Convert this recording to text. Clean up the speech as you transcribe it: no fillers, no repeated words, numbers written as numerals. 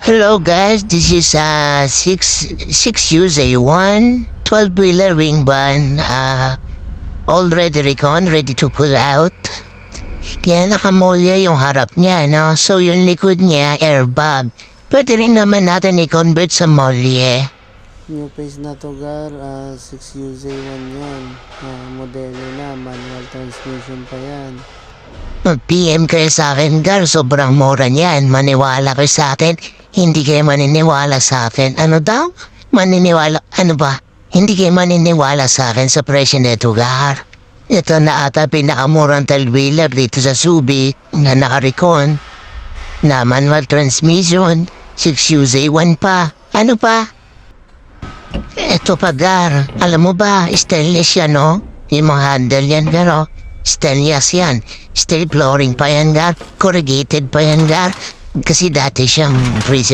Hello guys, this is 6 12-wheeler wing van, already recon, ready to pull out. Kaya nakamolya yung harap niya, no? So yung likod niya, airbag. Pwede rin naman natin i-convert sa molye. New face na to gar, 6UZ1 yan. Modelo na, manual transmission pa yan. Mag-PM kayo sa akin, Gar. Sobrang mura niyan. Maniwala kayo sa akin. Hindi kayo maniniwala sa akin. Ano daw? Maniniwala? Ano ba? Hindi kayo maniniwala sa akin sa presyo nito, Gar. Ito na ata pinakamurang wheeler dito sa Subi na naka-recon. Na manual transmission. 6UZ1 pa. Ano pa? Ito pa, Gar. Alam mo ba, stainless yan, no? Yung mga handle yan, Gar, oh. Stainless yan. Steel flooring pa yan, Gar. Corrugated pa yan, Gar. Kasi dati siyang freezer.